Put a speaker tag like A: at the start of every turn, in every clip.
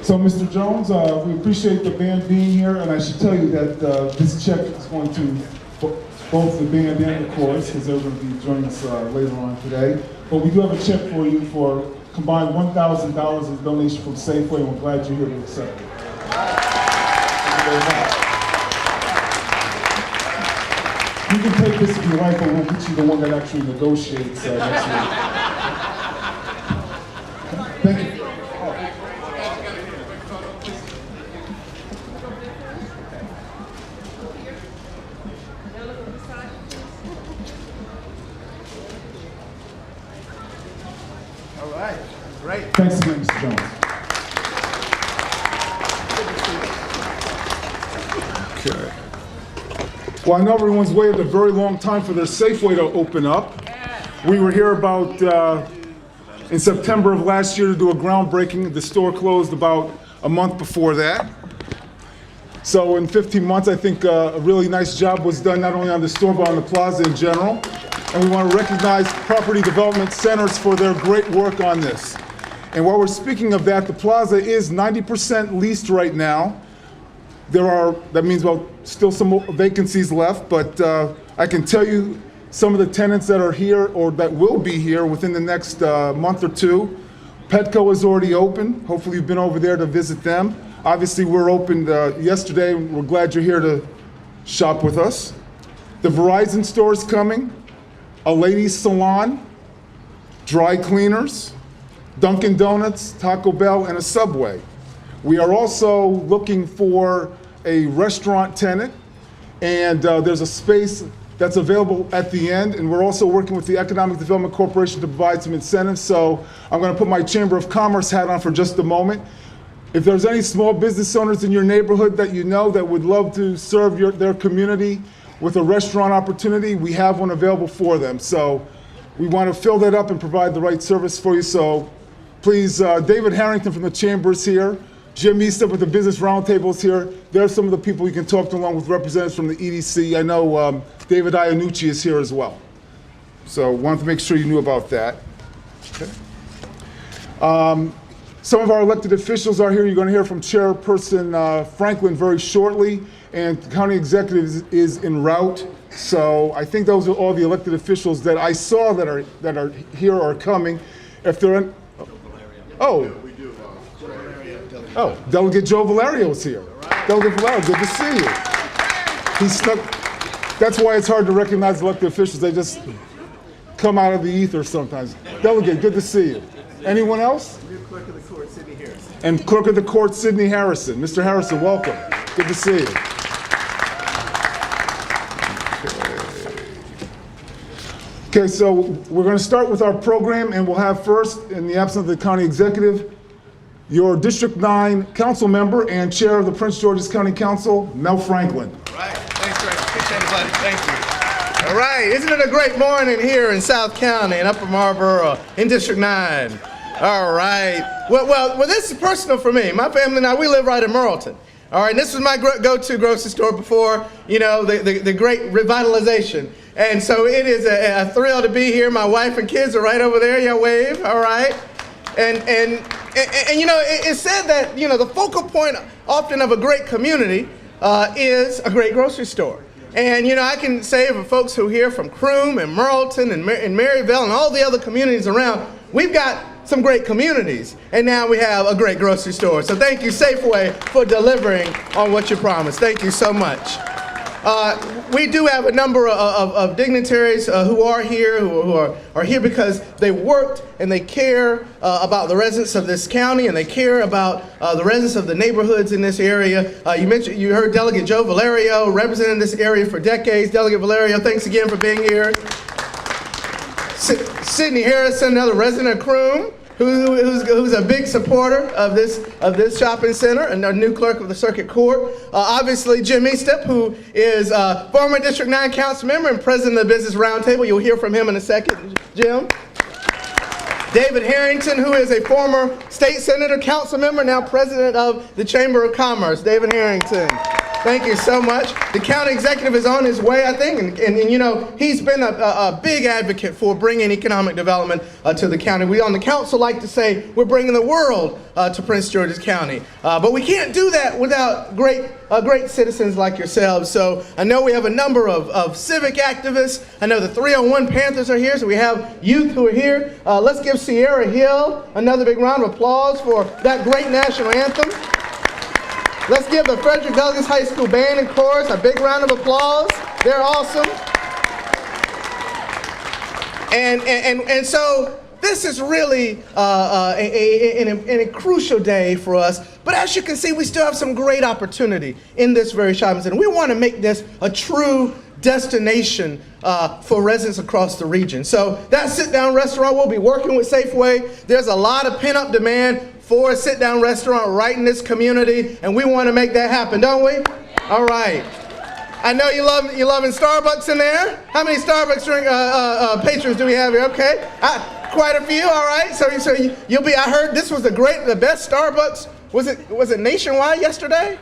A: So, Mr. Jones, we appreciate the band being here, and I should tell you that this check is going to both the band and the chorus, because they're going to be joining us later on today. But we do have a check for you for combined $1,000 in donation from Safeway, and we're glad you're here to accept it. Thank you very much. You can take this if you like, but we'll get you the one that actually negotiates next week. Thank you.
B: All right, great.
A: Thanks again, Mr. Jones. Okay. Well, I know everyone's waited a very long time for their Safeway to open up. We were here about in September of last year to do a groundbreaking. The store closed about a month before that. So in 15 months, I think a really nice job was done not only on the store, but on the plaza in general. And we want to recognize property development centers for their great work on this. And while we're speaking of that, the plaza is 90% leased right now. That means, well, still some vacancies left, but I can tell you some of the tenants that are here or that will be here within the next month or two. Petco is already open. Hopefully you've been over there to visit them. Obviously we're opened yesterday. We're glad you're here to shop with us. The Verizon store is coming, a ladies salon, dry cleaners, Dunkin' Donuts, Taco Bell, and a Subway. We are also looking for a restaurant tenant, and there's a space that's available at the end, and we're also working with the Economic Development Corporation to provide some incentives. So I'm going to put my Chamber of Commerce hat on for just a moment. If there's any small business owners in your neighborhood that you know that would love to serve their community with a restaurant opportunity, we have one available for them. So we want to fill that up and provide the right service for you. So please, David Harrington from the Chamber is here. Jim Easton with the Business Roundtable is here. There are some of the people you can talk to along with representatives from the EDC. I know David Iannucci is here as well. So wanted to make sure you knew about that. Okay. Some of our elected officials are here. You're going to hear from Chairperson Franklin very shortly, and the county executive is en route. So I think those are all the elected officials that I saw that are here or coming. If they're in, Delegate Joe Valerio is here. Right. Delegate Valerio, good to see you. He snuck. That's why it's hard to recognize elected officials. They just come out of the ether sometimes. Delegate, good to see you. Anyone else?
B: Clerk of the Court, Sidney Harrison.
A: And Clerk of the Court, Sidney Harrison. Mr. Harrison, welcome. Good to see you. Okay, so we're going to start with our program, and we'll have first, in the absence of the county executive, your District 9 council member and chair of the Prince George's County Council, Mel Franklin.
B: All right, thanks, Ray. Appreciate it, buddy. Thank you. All right, isn't it a great morning here in South County, in Upper Marlboro, in District 9? All right. Well, this is personal for me. My family and I, we live right in Merleton. All right, and this was my go-to grocery store before, you know, the great revitalization. And so it is a thrill to be here. My wife and kids are right over there. Yeah, wave. All right. And you know, it's said that, you know, the focal point often of a great community is a great grocery store. And, you know, I can say for folks who are here from Croom and Merleton and Maryville and all the other communities around, we've got some great communities. And now we have a great grocery store. So thank you, Safeway, for delivering on what you promised. Thank you so much. We do have a number of dignitaries who are here, who are here because they worked and they care about the residents of this county, and they care about the residents of the neighborhoods in this area. You heard Delegate Joe Valerio representing this area for decades. Delegate Valerio, thanks again for being here. Sidney Harrison, another resident of Croom, who's a big supporter of this shopping center, and our new clerk of the circuit court. Obviously, Jim Eastep, who is a former District 9 council member and president of the Business Roundtable. You'll hear from him in a second, Jim. David Harrington, who is a former state senator, council member, now president of the Chamber of Commerce. David Harrington. Thank you so much. The county executive is on his way, I think, and you know, he's been a big advocate for bringing economic development to the county. We on the council like to say we're bringing the world to Prince George's County, but we can't do that without great citizens like yourselves. So I know we have a number of civic activists. I know the 301 Panthers are here, so we have youth who are here. Let's give Sierra Hill another big round of applause for that great national anthem. Let's give the Frederick Douglass High School Band and Chorus a big round of applause. They're awesome. And so this is really a crucial day for us. But as you can see, we still have some great opportunity in this very shopping center. We want to make this a true destination for residents across the region. So that sit-down restaurant, we'll be working with Safeway. There's a lot of pent-up demand for a sit-down restaurant right in this community, and we want to make that happen, don't we? All right. I know you're loving Starbucks in there. How many Starbucks patrons do we have here? Okay, quite a few. All right. So you'll be. I heard this was the best Starbucks. Was it nationwide yesterday?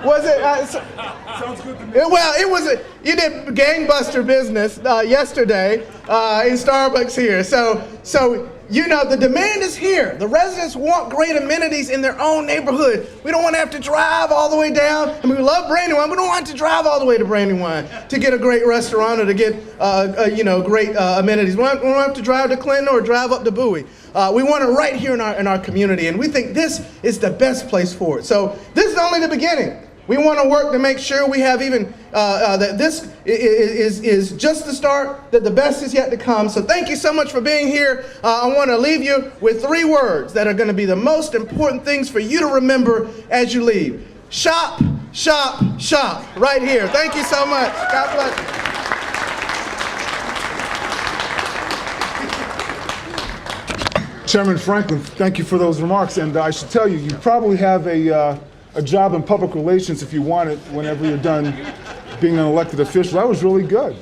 B: Was it?
A: Sounds good to me.
B: Well, it was. You did gangbuster business yesterday in Starbucks here. So you know the demand is here. The residents want great amenities in their own neighborhood. We don't want to have to drive all the way down. I mean, we love Brandywine. We don't want to drive all the way to Brandywine to get a great restaurant or to get great amenities. We don't have to drive to Clinton or drive up to Bowie. We want it right here in our community, and we think this is the best place for it. So this is only the beginning. We want to work to make sure we have even that this is just the start, that the best is yet to come. So thank you so much for being here. I want to leave you with 3 words that are going to be the most important things for you to remember as you leave. Shop, shop, shop, right here. Thank you so much. God bless you.
A: Chairman Franklin, thank you for those remarks. And I should tell you, you probably have a job in public relations if you want it whenever you're done being an elected official. That was really good.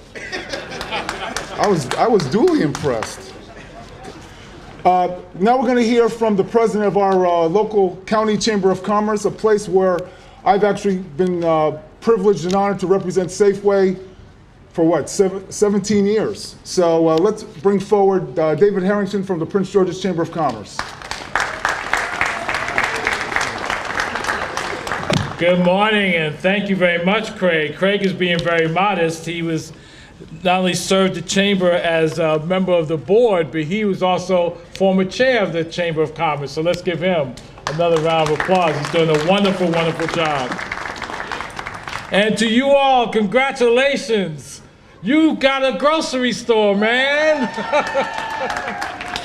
A: I was duly impressed. Now we're going to hear from the president of our local county chamber of commerce, a place where I've actually been privileged and honored to represent Safeway for 17 years. So let's bring forward David Harrington from the Prince George's Chamber of Commerce.
C: Good morning, and thank you very much, Craig. Craig is being very modest. He was not only served the chamber as a member of the board, but he was also former chair of the Chamber of Commerce. So let's give him another round of applause. He's doing a wonderful, wonderful job. And to you all, congratulations. You got a grocery store, man.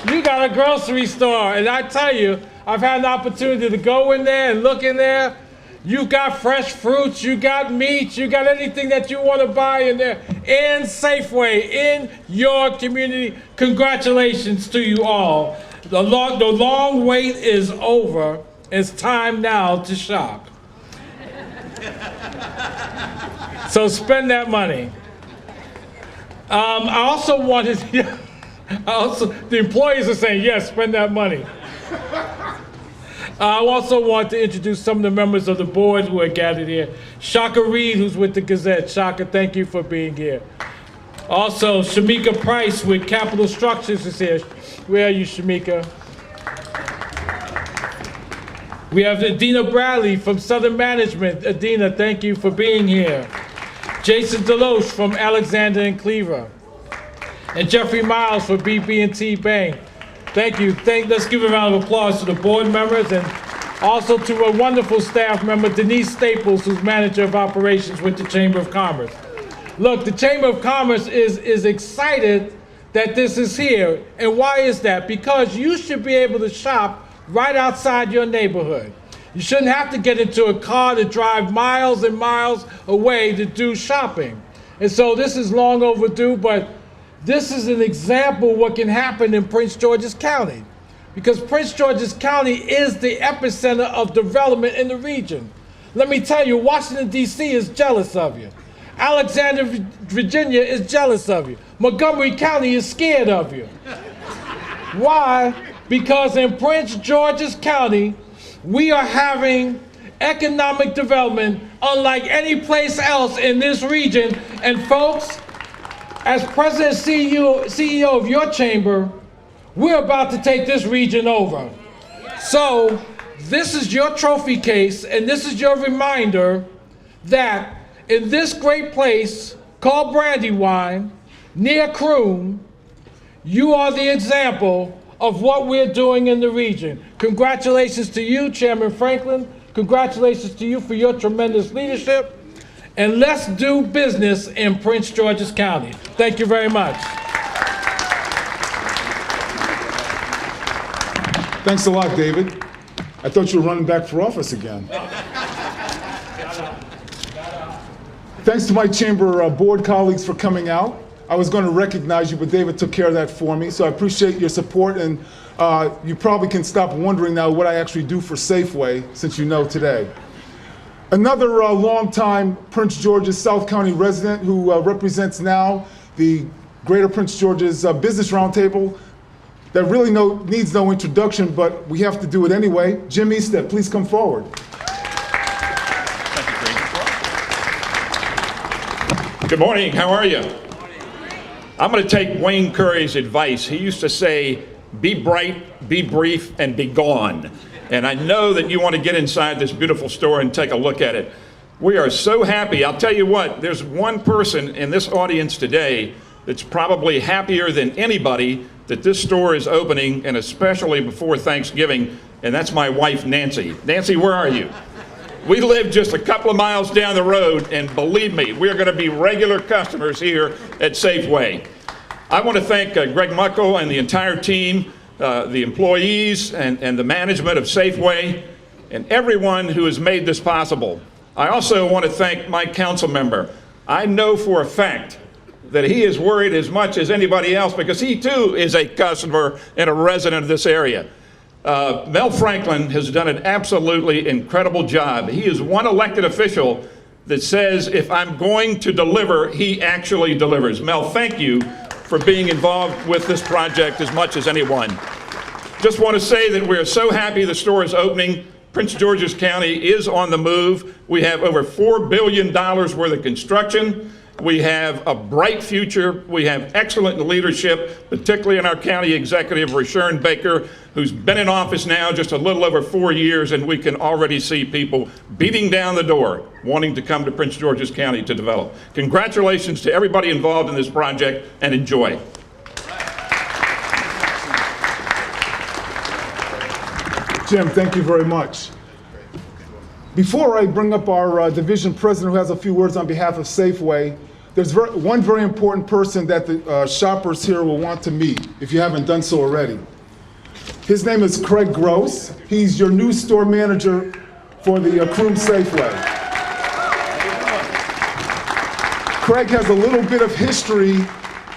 C: You got a grocery store. And I tell you, I've had an opportunity to go in there and look in there. You got fresh fruits, you got meat, you got anything that you want to buy in there in Safeway, in your community. Congratulations to you all. The long wait is over. It's time now to shop. So spend that money. I also wanted, the employees are saying, yes, spend that money. I also want to introduce some of the members of the board who are gathered here. Shaka Reed, who's with the Gazette. Shaka, thank you for being here. Also, Shamika Price with Capital Structures is here. Where are you, Shamika? We have Adina Bradley from Southern Management. Adina, thank you for being here. Jason Deloche from Alexander and Cleaver. And Jeffrey Miles for BB&T Bank. Thank you. Let's give a round of applause to the board members and also to a wonderful staff member, Denise Staples, who's manager of operations with the Chamber of Commerce. Look, the Chamber of Commerce is excited that this is here. And why is that? Because you should be able to shop right outside your neighborhood. You shouldn't have to get into a car to drive miles and miles away to do shopping. And so this is long overdue, but this is an example of what can happen in Prince George's County, because Prince George's County is the epicenter of development in the region. Let me tell you, Washington, D.C. is jealous of you. Alexander, Virginia is jealous of you. Montgomery County is scared of you. Why? Because in Prince George's County, we are having economic development unlike any place else in this region. And folks, as President CEO of your chamber, we're about to take this region over. So this is your trophy case, and this is your reminder that in this great place called Brandywine, near Croom, you are the example of what we're doing in the region. Congratulations to you, Chairman Franklin. Congratulations to you for your tremendous leadership. And let's do business in Prince George's County. Thank you very much.
A: Thanks a lot, David. I thought you were running back for office again. Thanks to my chamber board colleagues for coming out. I was going to recognize you, but David took care of that for me, so I appreciate your support, and you probably can stop wondering now what I actually do for Safeway, since you know today. Another longtime Prince George's South County resident who represents now the Greater Prince George's Business Roundtable that really needs no introduction, but we have to do it anyway. Jim Easted, please come forward.
D: Good morning, how are you? I'm going to take Wayne Curry's advice. He used to say, be bright, be brief, and be gone. And I know that you want to get inside this beautiful store and take a look at it. We are so happy. I'll tell you what, there's one person in this audience today that's probably happier than anybody that this store is opening, and especially before Thanksgiving, and that's my wife, Nancy. Nancy, where are you? We live just a couple of miles down the road, and believe me, we're going to be regular customers here at Safeway. I want to thank Greg Muckle and the entire team, the employees and the management of Safeway, and everyone who has made this possible. I also want to thank my council member. I know for a fact that he is worried as much as anybody else because he too is a customer and a resident of this area. Mel Franklin has done an absolutely incredible job. He is one elected official that says, if I'm going to deliver, he actually delivers. Mel, thank you for being involved with this project as much as anyone. Just want to say that we're so happy the store is opening. Prince George's County is on the move. We have over $4 billion worth of construction. We have a bright future. We have excellent leadership, particularly in our county executive, Rashern Baker, who's been in office now just a little over 4 years, and we can already see people beating down the door wanting to come to Prince George's County to develop. Congratulations to everybody involved in this project, and enjoy.
A: Jim, thank you very much. Before I bring up our division president who has a few words on behalf of Safeway, there's one very important person that the shoppers here will want to meet, if you haven't done so already. His name is Craig Gross. He's your new store manager for the Croom Safeway. Craig has a little bit of history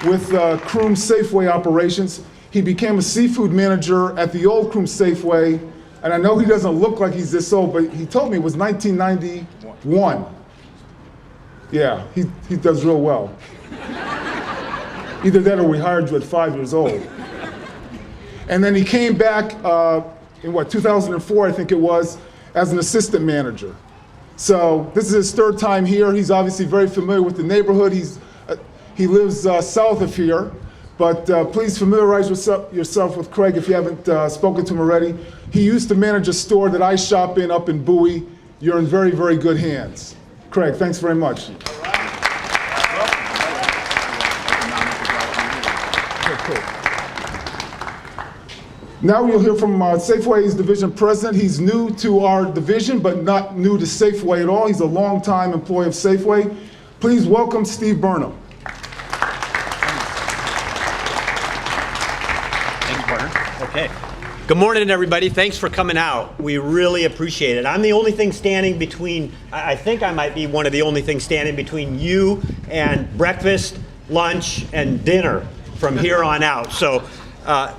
A: with Croom Safeway operations. He became a seafood manager at the old Croom Safeway, and I know he doesn't look like he's this old, but he told me it was 1991. Yeah, he does real well. Either that or we hired you at 5 years old. And then he came back in 2004, I think it was, as an assistant manager. So this is his third time here. He's obviously very familiar with the neighborhood. He lives south of here, but please familiarize yourself with Craig if you haven't spoken to him already. He used to manage a store that I shop in up in Bowie. You're in very, very good hands. Craig, thanks very much. Now you'll hear from Safeway's division president. He's new to our division, but not new to Safeway at all. He's a longtime employee of Safeway. Please welcome Steve Burnham.
E: Thank you, partner. Okay. Good morning, everybody. Thanks for coming out. We really appreciate it. I'm the only thing standing between, I think I might be one of the only things standing between you and breakfast, lunch, and dinner from here on out. So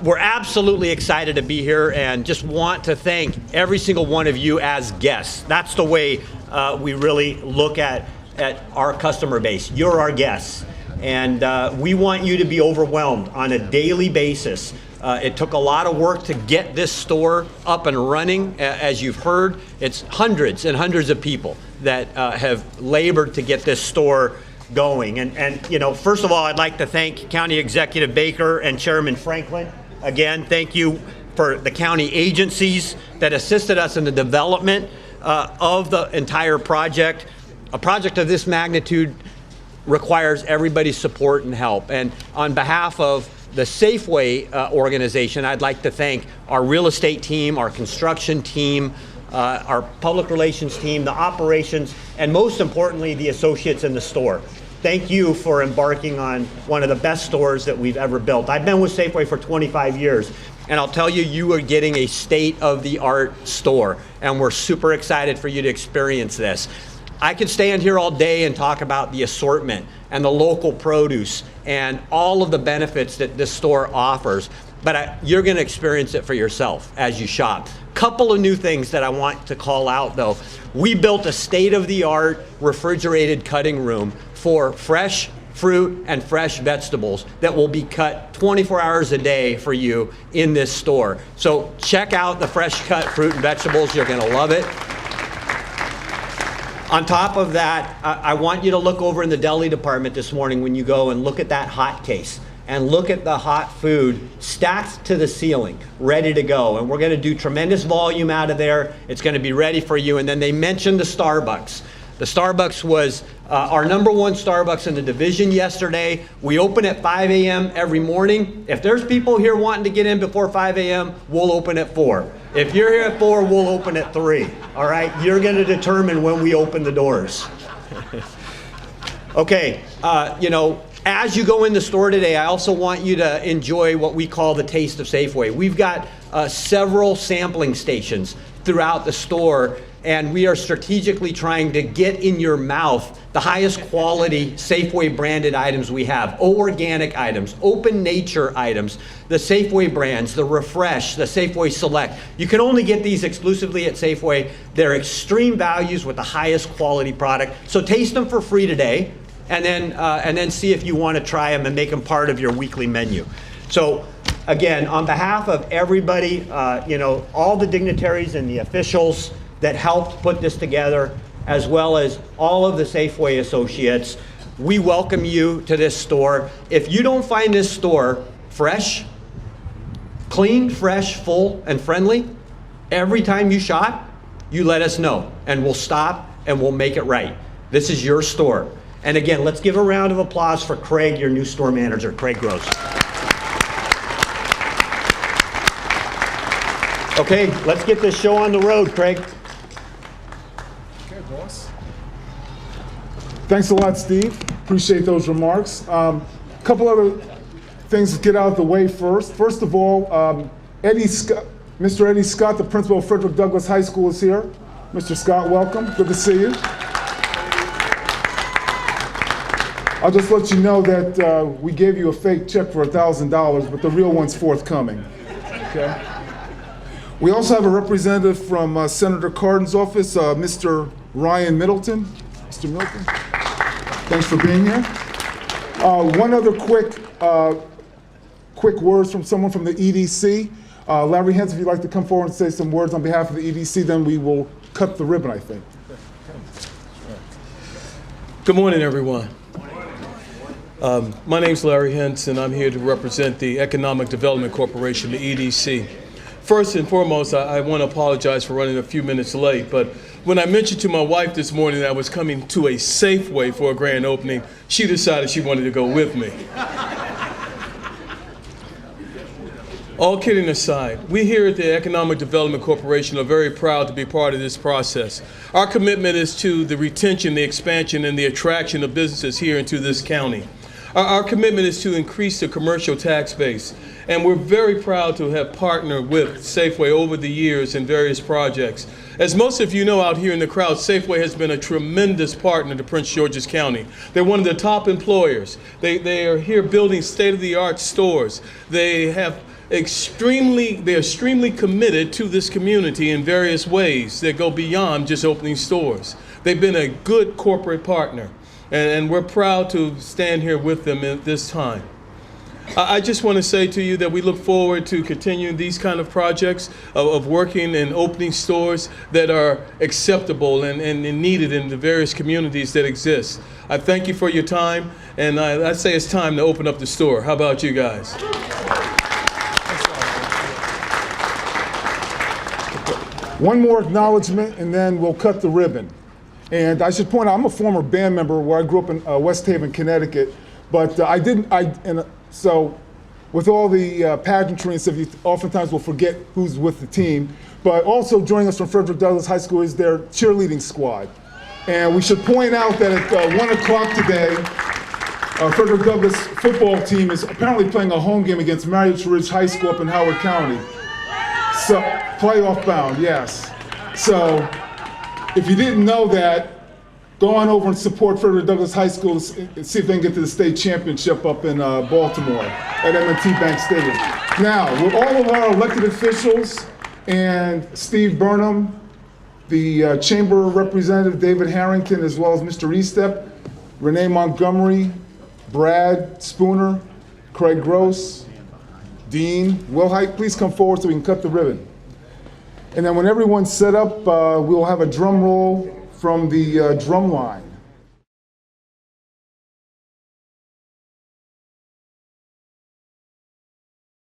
E: we're absolutely excited to be here and just want to thank every single one of you as guests. That's the way we really look at our customer base. You're our guests. And we want you to be overwhelmed on a daily basis. It took a lot of work to get this store up and running. As you've heard, it's hundreds and hundreds of people that have labored to get this store going. And you know, first of all, I'd like to thank County Executive Baker and Chairman Franklin. Again, thank you for the county agencies that assisted us in the development of the entire project. A project of this magnitude requires everybody's support and help. And on behalf of the Safeway organization, I'd like to thank our real estate team, our construction team, our public relations team, the operations, and most importantly, the associates in the store. Thank you for embarking on one of the best stores that we've ever built. I've been with Safeway for 25 years, and I'll tell you, you are getting a state-of-the-art store, and we're super excited for you to experience this. I could stand here all day and talk about the assortment and the local produce and all of the benefits that this store offers, but you're going to experience it for yourself as you shop. Couple of new things that I want to call out though. We built a state-of-the-art refrigerated cutting room for fresh fruit and fresh vegetables that will be cut 24 hours a day for you in this store. So check out the fresh cut fruit and vegetables. You're going to love it. On top of that, I want you to look over in the deli department this morning when you go and look at that hot case and look at the hot food stacked to the ceiling, ready to go. And we're going to do tremendous volume out of there. It's going to be ready for you. And then they mentioned the Starbucks. The Starbucks was our #1 Starbucks in the division yesterday. We open at 5 a.m. every morning. If there's people here wanting to get in before 5 a.m., we'll open at 4. If you're here at 4, we'll open at 3. All right? You're going to determine when we open the doors. Okay, you know, as you go in the store today, I also want you to enjoy what we call the Taste of Safeway. We've got several sampling stations throughout the store, and we are strategically trying to get in your mouth the highest quality Safeway branded items we have, organic items, open nature items, the Safeway brands, the Refresh, the Safeway Select. You can only get these exclusively at Safeway. They're extreme values with the highest quality product. So taste them for free today, and then see if you want to try them and make them part of your weekly menu. So again, on behalf of everybody, you know, all the dignitaries and the officials that helped put this together, as well as all of the Safeway associates, we welcome you to this store. If you don't find this store fresh, clean, fresh, full, and friendly, every time you shop, you let us know, and we'll stop and we'll make it right. This is your store. And again, let's give a round of applause for Craig, your new store manager, Craig Gross. Okay, let's get this show on the road, Craig.
A: Okay, boss. Thanks a lot, Steve. Appreciate those remarks. Couple other things to get out of the way first. First of all, Mr. Eddie Scott, the principal of Frederick Douglass High School, is here. Mr. Scott, welcome. Good to see you. I'll just let you know that we gave you a fake check for $1,000, but the real one's forthcoming. Okay. We also have a representative from Senator Cardin's office, Mr. Ryan Middleton. Mr. Middleton, thanks for being here. One other quick words from someone from the EDC. Larry Hens, if you'd like to come forward and say some words on behalf of the EDC, then we will cut the ribbon, I think.
F: Good morning, everyone. My name's Larry Hens, and I'm here to represent the Economic Development Corporation, the EDC. First and foremost, I want to apologize for running a few minutes late, but when I mentioned to my wife this morning that I was coming to a Safeway for a grand opening, she decided she wanted to go with me. All kidding aside, we here at the Economic Development Corporation are very proud to be part of this process. Our commitment is to the retention, the expansion, and the attraction of businesses here into this county. Our commitment is to increase the commercial tax base, and we're very proud to have partnered with Safeway over the years in various projects. As most of you know out here in the crowd, Safeway has been a tremendous partner to Prince George's County. They're one of the top employers. They are here building state-of-the-art stores. They're extremely committed to this community in various ways that go beyond just opening stores. They've been a good corporate partner. and we're proud to stand here with them at this time. I just want to say to you that we look forward to continuing these kind of projects of working and opening stores that are acceptable and needed in the various communities that exist. I thank you for your time, and I say it's time to open up the store. How about you guys?
A: One more acknowledgement, and then we'll cut the ribbon. And I should point out, I'm a former band member where I grew up in West Haven, Connecticut, but so with all the pageantry and stuff, you oftentimes will forget who's with the team. But also joining us from Frederick Douglass High School is their cheerleading squad. And we should point out that at 1 o'clock today, our Frederick Douglass football team is apparently playing a home game against Marriott Ridge High School up in Howard County. So, playoff bound, yes. So, if you didn't know that, go on over and support Frederick Douglass High School and see if they can get to the state championship up in Baltimore at M&T Bank Stadium. Now, with all of our elected officials and Steve Burnham, the Chamber Representative David Harrington, as well as Mr. Estep, Renee Montgomery, Brad Spooner, Craig Gross, Dean Wilhite, please come forward so we can cut the ribbon. And then when everyone's set up, we'll have a drum roll from the drum line.